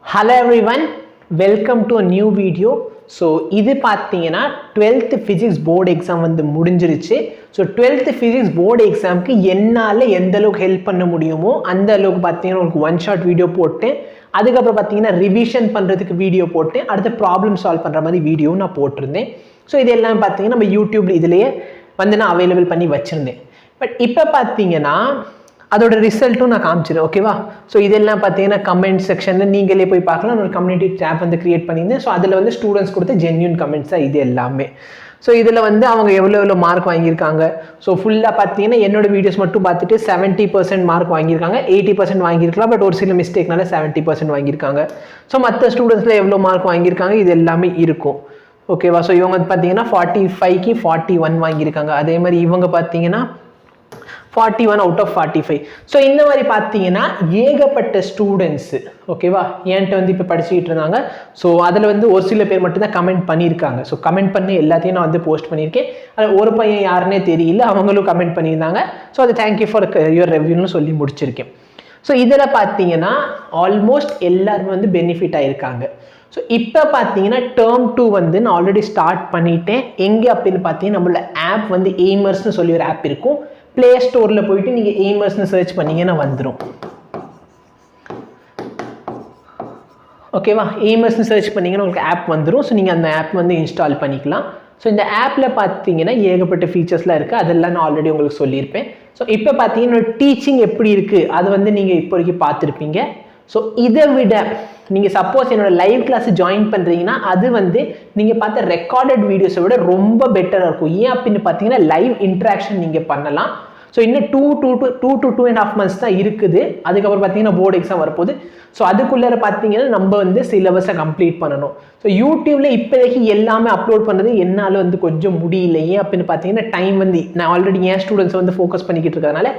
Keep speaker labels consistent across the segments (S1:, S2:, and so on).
S1: Hello everyone, welcome to a new video. So இது பார்த்தீங்கன்னா 12th physics board exam வந்து முடிஞ்சிருச்சு. ஸோ 12th physics board examக்கு என்னால் எந்த அளவுக்கு ஹெல்ப் பண்ண முடியுமோ அந்த அளவுக்கு பார்த்தீங்கன்னா உங்களுக்கு ஒன் ஷாட் வீடியோ போட்டேன். அதுக்கப்புறம் பார்த்தீங்கன்னா ரிவிஷன் பண்ணுறதுக்கு வீடியோ போட்டேன். அடுத்து ப்ராப்ளம் சால்வ் பண்ணுற மாதிரி வீடியோ நான் போட்டிருந்தேன். ஸோ இது எல்லாம் பார்த்தீங்கன்னா நம்ம யூடியூப்ல இதுலேயே வந்து நான் அவைலபிள் பண்ணி வச்சுருந்தேன். பட் இப்போ பார்த்தீங்கன்னா அதோட ரிசல்ட்டும் நான் காமிச்சிடுறேன், ஓகேவா? ஸோ இதெல்லாம் பார்த்தீங்கன்னா கமெண்ட் செக்ஷனில் நீங்களே போய் பார்க்கலாம். ஒரு கம்யூனிட்டி டேப் வந்து கிரியேட் பண்ணியிருந்தேன். ஸோ அதில் வந்து ஸ்டூடெண்ட்ஸ் கொடுத்த ஜென்யூன் கமெண்ட்ஸ் தான் இது எல்லாமே. ஸோ இதில் வந்து அவங்க எவ்வளோ மார்க் வாங்கியிருக்காங்க. ஸோ ஃபுல்லாக பார்த்தீங்கன்னா என்னோட வீடியோஸ் மட்டும் பார்த்துட்டு 70% மார்க் வாங்கியிருக்காங்க. 80% வாங்கியிருக்கலாம், பட் ஒரு சில மிஸ்டேக்னால 70% வாங்கியிருக்காங்க. ஸோ மற்ற ஸ்டூடெண்ட்ஸில் எவ்வளோ மார்க் வாங்கியிருக்காங்க இது எல்லாமே இருக்கும், ஓகேவா? ஸோ இவங்க பார்த்தீங்கன்னா 45க்கு 41 வாங்கியிருக்காங்க. அதே மாதிரி இவங்க பார்த்தீங்கன்னா 41 out of 45. ஸோ இந்த மாதிரி பார்த்தீங்கன்னா ஏகப்பட்ட ஸ்டூடெண்ட்ஸு, ஓகேவா, என்கிட்ட வந்து இப்போ படிச்சுக்கிட்டு இருந்தாங்க. ஸோ அதில் வந்து ஒரு சில பேர் மட்டும்தான் கமெண்ட் பண்ணியிருக்காங்க. ஸோ கமெண்ட் பண்ணி எல்லாத்தையும் நான் வந்து போஸ்ட் பண்ணியிருக்கேன். அதில் ஒரு பையன் யாருன்னே தெரியல, அவங்களும் கமெண்ட் பண்ணியிருந்தாங்க. ஸோ அது தேங்க்யூ ஃபார் யுவர் ரெவ்யூன்னு சொல்லி முடிச்சிருக்கேன். ஸோ இதில் பார்த்தீங்கன்னா ஆல்மோஸ்ட் எல்லாருமே வந்து பெனிஃபிட் ஆகிருக்காங்க. ஸோ இப்போ பார்த்தீங்கன்னா டேர்ம் 2 வந்து நான் ஆல்ரெடி ஸ்டார்ட் பண்ணிட்டேன். எங்கே அப்படின்னு பார்த்தீங்கன்னா நம்மளோட ஆப் வந்து எய்மர்ஸ்னு சொல்லி ஒரு ஆப் இருக்கும். ப்ளே ஸ்டோரில் போயிட்டு நீங்கள் எய்மர்ஸ்னு சர்ச் பண்ணிங்கன்னா வந்துடும், ஓகேவா? எய்மர்ஸ்னு சர்ச் பண்ணிங்கன்னா உங்களுக்கு ஆப் வந்துடும். ஸோ நீங்கள் அந்த ஆப் வந்து இன்ஸ்டால் பண்ணிக்கலாம். ஸோ இந்த ஆப்பில் பார்த்தீங்கன்னா ஏகப்பட்ட ஃபீச்சர்ஸ்லாம் இருக்குது. அதெல்லாம் நான் ஆல்ரெடி உங்களுக்கு சொல்லியிருப்பேன். ஸோ இப்போ பார்த்தீங்கன்னா டீச்சிங் எப்படி இருக்குது அது வந்து நீங்கள் இப்போ வரைக்கும் பார்த்துருப்பீங்க. ஸோ இதை விட நீங்கள் சப்போஸ் என்னோட லைவ் கிளாஸ் ஜாயின் பண்ணுறீங்கன்னா அது வந்து நீங்கள் பார்த்த ரெக்கார்டட் வீடியோஸை விட ரொம்ப பெட்டராக இருக்கும். ஏன் அப்படின்னு பார்த்தீங்கன்னா லைவ் இன்ட்ராக்ஷன் நீங்கள் பண்ணலாம். ஸோ இன்னும் 2 to 2.5 months தான் இருக்குது. அதுக்கப்புறம் பார்த்தீங்கன்னா போர்டு எக்ஸாம் வரப்போகுது. ஸோ அதுக்குள்ளே பார்த்தீங்கன்னா நம்ம வந்து சிலபஸை கம்ப்ளீட் பண்ணணும். ஸோ யூடியூப்பில் இப்போதைக்கு எல்லாமே அப்லோட் பண்ணுறது என்னால் வந்து கொஞ்சம் முடியல. ஏன் அப்படின்னு பார்த்தீங்கன்னா டைம் வந்து நான் ஆல்ரெடி என் ஸ்டூடெண்ட்ஸ் வந்து ஃபோக்கஸ் பண்ணிக்கிட்டு இருக்கிறதுனால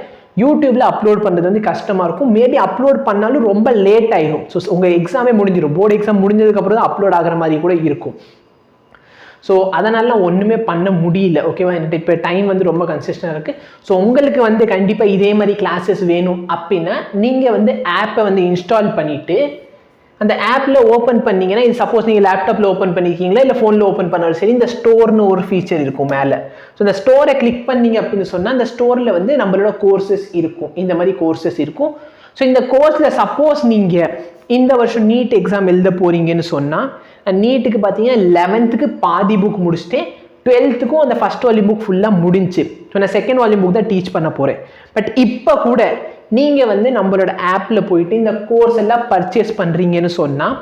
S1: யூடியூப்பில் அப்லோட் பண்ணுறது வந்து கஷ்டமாக இருக்கும். மேபி அப்லோட் பண்ணாலும் ரொம்ப லேட் ஆகிடும். ஸோ உங்கள் எக்ஸாமே முடிஞ்சிடும். போர்டு எக்ஸாம் முடிஞ்சதுக்கப்புறம் தான் அப்லோட் ஆகிற மாதிரி கூட இருக்கும். ஸோ அதனால ஒன்றுமே பண்ண முடியல, ஓகேவா? என்கிட்ட இப்போ டைம் வந்து ரொம்ப கன்சிஸ்டண்டாக இருக்குது. ஸோ உங்களுக்கு வந்து கண்டிப்பாக இதே மாதிரி கிளாஸஸ் வேணும் அப்படின்னா நீங்கள் வந்து ஆப்பை வந்து இன்ஸ்டால் பண்ணிவிட்டு அந்த ஆப்பில் ஓப்பன் பண்ணிங்கன்னா, இது சப்போஸ் நீங்கள் லேப்டாப்பில் ஓப்பன் பண்ணியிருக்கீங்களா இல்லை ஃபோனில் ஓப்பன் பண்ணாலும் சரி, இந்த ஸ்டோர்னு ஒரு ஃபீச்சர் இருக்கும் மேலே. ஸோ இந்த ஸ்டோரை கிளிக் பண்ணிங்க அப்படின்னு சொன்னால் அந்த ஸ்டோரில் வந்து நம்மளோட கோர்சஸ் இருக்கும். இந்த மாதிரி கோர்சஸ் இருக்கும். ஸோ இந்த கோர்ஸில் சப்போஸ் நீங்கள் இந்த வருஷம் நீட் எக்ஸாம் எழுத போகிறீங்கன்னு சொன்னால் நீட்டுக்கு பார்த்தீங்கன்னா 11th பாதி புக் முடிச்சுட்டேன். 12th அந்த ஃபர்ஸ்ட் வால்யூம் புக் ஃபுல்லாக முடிஞ்சு. ஸோ நான் செகண்ட் வால்யூம் புக் தான் டீச் பண்ண போகிறேன். பட் இப்போ கூட நீங்கள் வந்து நம்மளோட ஆப்பில் போயிட்டு இந்த கோர்ஸ் எல்லாம் பர்ச்சேஸ் பண்ணுறீங்கன்னு சொன்னால்,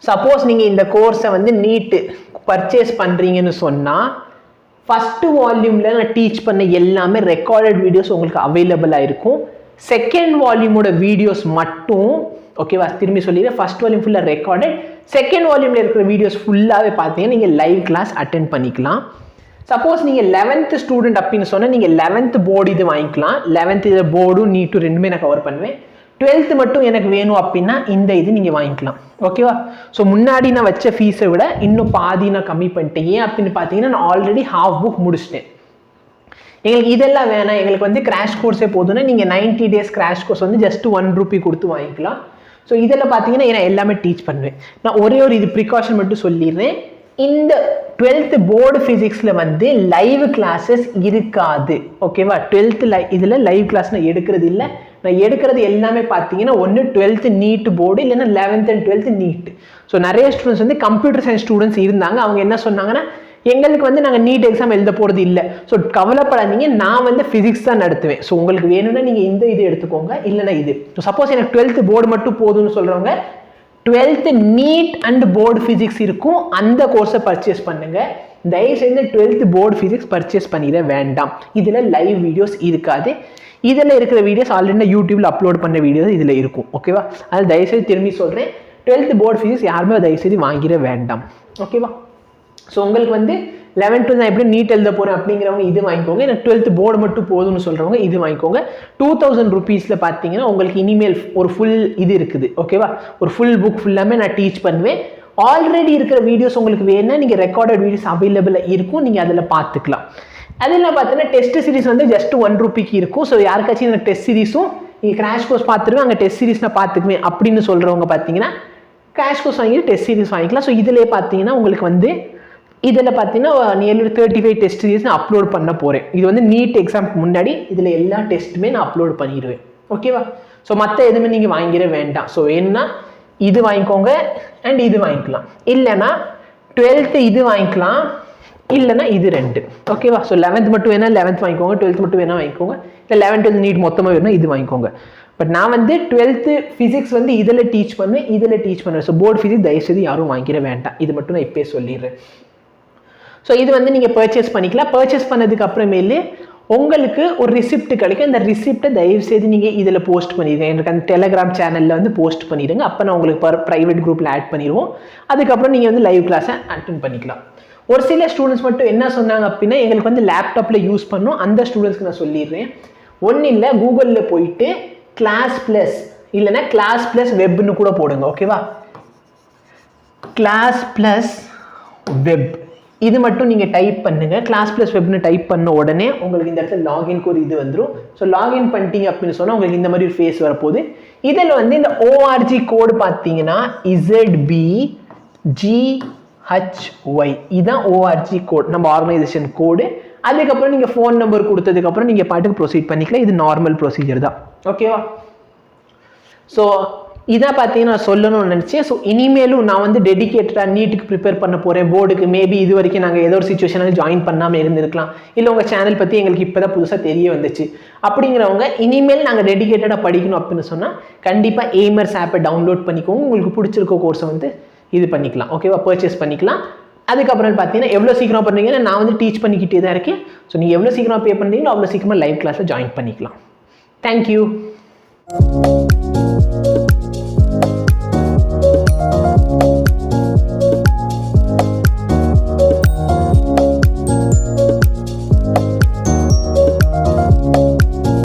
S1: சப்போஸ் நீங்கள் இந்த கோர்ஸை வந்து நீட்டு பர்ச்சேஸ் பண்ணுறீங்கன்னு சொன்னால் ஃபஸ்ட்டு வால்யூமில் நான் டீச் பண்ண எல்லாமே ரெக்கார்டட் வீடியோஸ் உங்களுக்கு அவைலபிளாக இருக்கும். செகண்ட் வால்யூமோட வீடியோஸ் மட்டும், ஓகேவா, திரும்பி சொல்லிடுறேன், ஃபர்ஸ்ட் வால்யூம் ஃபுல்லாக ரெக்கார்டட், செகண்ட் வால்யூமில் இருக்கிற வீடியோஸ் ஃபுல்லாகவே பார்த்தீங்கன்னா நீங்கள் லைவ் கிளாஸ் அட்டென்ட் பண்ணிக்கலாம். சப்போஸ் நீங்கள் 11th ஸ்டூடெண்ட் அப்படின்னு சொன்னால் நீங்கள் 11th போர்டு இது வாங்கிக்கலாம். 11th இதில் போர்டும் நீட்டும் ரெண்டுமே நான் கவர் பண்ணுவேன். 12th மட்டும் எனக்கு வேணும் அப்படின்னா இந்த இது நீங்கள் வாங்கிக்கலாம், ஓகேவா? ஸோ முன்னாடி நான் வச்ச ஃபீஸை விட இன்னும் பாதி நான் கம்மி பண்ணிட்டேன். ஏன் அப்படின்னு பார்த்தீங்கன்னா நான் ஆல்ரெடி ஹாஃப் புக் முடிச்சிட்டேன். எங்களுக்கு இதெல்லாம் வேணாம், எங்களுக்கு வந்து கிராஷ் கோர்ஸே போதுன்னா நீங்கள் 90 days கிராஷ் கோர்ஸ் வந்து ஜஸ்ட் 1 rupee கொடுத்து வாங்கிக்கலாம். ஸோ இதில் பார்த்தீங்கன்னா நான் எல்லாமே டீச் பண்ணுவேன். நான் ஒரே ஒரு இது ப்ரிகாஷன் மட்டும் சொல்லிடுறேன். இந்த 12th போர்டு ஃபிசிக்ஸில் வந்து லைவ் கிளாஸஸ் இருக்காது, ஓகேவா? 12th இதில் லைவ் கிளாஸ் நான் எடுக்கிறது இல்லை. நான் எடுக்கிறது எல்லாமே பார்த்தீங்கன்னா ஒன்று 12th நீட் போர்டு, இல்லைன்னா 11th and 12th NEET. So நிறைய ஸ்டூடெண்ட்ஸ் வந்து கம்ப்யூட்டர் சயின்ஸ் ஸ்டூடெண்ட்ஸ் இருந்தாங்க. அவங்க என்ன சொன்னாங்கன்னா, எங்களுக்கு வந்து நாங்கள் நீட் எக்ஸாம் எழுத போகிறது இல்லை. ஸோ கவலைப்படாதீங்க, நான் வந்து ஃபிசிக்ஸ் தான் நடத்துவேன். ஸோ உங்களுக்கு வேணும்னா நீங்கள் இந்த இது எடுத்துக்கோங்க, இல்லைன்னா இது. ஸோ சப்போஸ் எனக்கு 12th போர்டு மட்டும் போதும்னு சொல்கிறவங்க 12th NEET and board physics இருக்கும், அந்த கோர்ஸை பர்ச்சேஸ் பண்ணுங்க. தயவுசெய்து 12th போர்டு ஃபிசிக்ஸ் பர்ச்சேஸ் பண்ணிட வேண்டாம். இதில் லைவ் வீடியோஸ் இருக்காது. இதில் இருக்கிற வீடியோஸ் ஆல்ரெடி யூடியூப்ல அப்லோட் பண்ண வீடியோஸ் இதில் இருக்கும், ஓகேவா? அதில் தயவுசெய்து திரும்பி சொல்கிறேன், 12th போர்டு ஃபிசிக்ஸ் யாருமே தயவுசெய்து வாங்கிட வேண்டாம், ஓகேவா? ஸோ உங்களுக்கு வந்து 11th நான் எப்படி நீட் எழுத போகிறேன் அப்படிங்கிறவங்க இது வாங்கிக்கோங்க. எனக்கு 12th போர்டு மட்டும் போதும்னு சொல்கிறவங்க இது வாங்கிக்கோங்க. 2000 rupeesல பார்த்தீங்கன்னா உங்களுக்கு இனிமேல் ஒரு ஃபுல் இது இருக்குது, ஓகேவா? ஒரு ஃபுல் புக் ஃபுல்லாமே நான் டீச் பண்ணுவேன். ஆல்ரெடி இருக்கிற வீடியோஸ் உங்களுக்கு வேணும்னா நீங்கள் ரெக்கார்டட் வீடியோஸ் அவைலபிளாக இருக்கும், நீங்கள் அதில் பார்த்துக்கலாம். அதில் பார்த்தீங்கன்னா டெஸ்ட் சீரிஸ் வந்து ஜஸ்ட் 1 rupeeக்கு இருக்கும். ஸோ யாருக்காச்சும் எனக்கு டெஸ்ட் சீரிஸும் நீங்கள் கிராஷ் கோர்ஸ் பார்த்துருவேன் அங்கே டெஸ்ட் சீரிஸ் நான் பார்த்துக்குவேன் அப்படின்னு சொல்கிறவங்க பார்த்தீங்கன்னா கிராஷ் கோர்ஸ் வாங்கிட்டு டெஸ்ட் சீரிஸ் வாங்கிக்கலாம். ஸோ இதில் பார்த்தீங்கன்னா உங்களுக்கு வந்து இதில் பார்த்தீங்கன்னா நியர்லி 35 டெஸ்ட் சீரிஸ் நான் அப்லோட் பண்ண போகிறேன். இது வந்து நீட் எக்ஸாமுக்கு முன்னாடி இதில் எல்லா டெஸ்ட்டுமே நான் அப்லோட் பண்ணிடுவேன். ஓகேவா? ஸோ மற்ற எதுவுமே நீங்கள் வாங்கிட வேண்டாம். ஸோ வேணுன்னா இது வாங்கிக்கோங்க அண்ட் இது வாங்கிக்கலாம், இல்லைன்னா 12th இது வாங்கிக்கலாம், இல்லைன்னா இது 2. ஓகேவா? ஸோ 11th மட்டும் வேணா 11th வாங்கிக்கோங்க, 12th மட்டும் வேணா வாங்கிக்கோங்க, இல்லை 11th 12th நீட் மொத்தமாக வேணும்னா இது வாங்கிக்கோங்க. பட் நான் வந்து 12th ஃபிசிக்ஸ் வந்து இதில் டீச் பண்ணுவேன், இதில் டீச் பண்ணுவேன். ஸோ போர்டு ஃபிசிக்ஸ் தயவுசெய்து யாரும் வாங்கிட வேண்டாம். இது மட்டும் நான் இப்போயே சொல்லிடுறேன். ஸோ இது வந்து நீங்கள் பர்ச்சேஸ் பண்ணிக்கலாம். பர்ச்சேஸ் பண்ணதுக்கு அப்புறமேலே உங்களுக்கு ஒரு ரிசிப்ட் கிடைக்கும். இந்த ரிசிப்டை தயவுசெய்து நீங்கள் இதில் போஸ்ட் பண்ணிடுங்க. எனக்கு அந்த டெலகிராம் சேனலில் வந்து போஸ்ட் பண்ணிடுங்க. அப்போ நான் உங்களுக்கு ப்ரைவேட் குரூப்பில் ஆட் பண்ணிடுவோம். அதுக்கப்புறம் நீங்கள் வந்து லைவ் கிளாஸை அட்டென்ட் பண்ணிக்கலாம். ஒரு சில ஸ்டூடெண்ட்ஸ் மட்டும் என்ன சொன்னாங்க அப்படின்னா எங்களுக்கு வந்து லேப்டாப்பில் யூஸ் பண்ணணும். அந்த ஸ்டூடெண்ட்ஸ்க்கு நான் சொல்லிடுறேன், ஒன்றும் இல்லை, கூகுளில் போயிட்டு கிளாஸ் ப்ளஸ் இல்லைன்னா கிளாஸ் ப்ளஸ் வெப்னு கூட போடுங்க. ஓகேவா? கிளாஸ் ப்ளஸ் வெப் இது மட்டும் நீங்கள் டைப் பண்ணுங்க. கிளாஸ் ப்ளஸ் வெப்னு டைப் பண்ண உடனே உங்களுக்கு இந்த இடத்துல லாகின்க்கு ஒரு இது வந்துடும். ஸோ லாகின் பண்ணிட்டீங்க அப்படின்னு சொன்னால் உங்களுக்கு இந்த மாதிரி ஒரு ஃபேஸ் வரப்போகுது. இதில் வந்து இந்த ஓஆர்ஜி கோடு பார்த்தீங்கன்னா ZBGHY இதுதான் ஓஆர்ஜி கோட், நம்ம ஆர்கனைசேஷன் கோடு. அதுக்கப்புறம் நீங்கள் ஃபோன் நம்பர் கொடுத்ததுக்கப்புறம் நீங்கள் பாட்டுக்கு ப்ரொசீட் பண்ணிக்கலாம். இது நார்மல் ப்ரொசீஜர் தான். ஓகேவா? ஸோ இதான் பார்த்தீங்கன்னா நான் சொல்லணும்னு நினச்சேன். ஸோ இனிமேலும் நான் வந்து டெடிகேட்டடாக நீட்டுக்கு ப்ரிப்பேர் பண்ண போகிறேன். போர்டுக்கு மேபி இது வரைக்கும் நாங்கள் ஏதோ ஒரு சுச்சுவேஷனில் ஜாயின் பண்ணாமல் இருந்திருக்கலாம், இல்லை உங்கள் சேனல் பற்றி எங்களுக்கு இப்போ தான் புதுசாக தெரிய வந்துச்சு அப்படிங்கிறவங்க இனிமேல் நாங்கள் டெடிகேட்டடாக படிக்கணும் அப்படின்னு சொன்னால் கண்டிப்பாக எய்மர்ஸ் ஆப்பை டவுன்லோட் பண்ணிக்கோங்க. உங்களுக்கு பிடிச்சிருக்க கோர்ஸை வந்து இது பண்ணிக்கலாம். ஓகேவா? பர்ச்சேஸ் பண்ணிக்கலாம். அதுக்கப்புறம் பார்த்தீங்கன்னா எவ்வளோ சீக்கிரம் பண்ணுறீங்கன்னா நான் வந்து டீச் பண்ணிக்கிட்டே தான் இருக்கேன். ஸோ நீங்கள் எவ்வளோ சீக்கிரமாக பே பண்ணுறீங்களோ அவ்வளோ சீக்கிரமாக லைவ் கிளாஸில் ஜாயின் பண்ணிக்கலாம். தேங்க்யூ.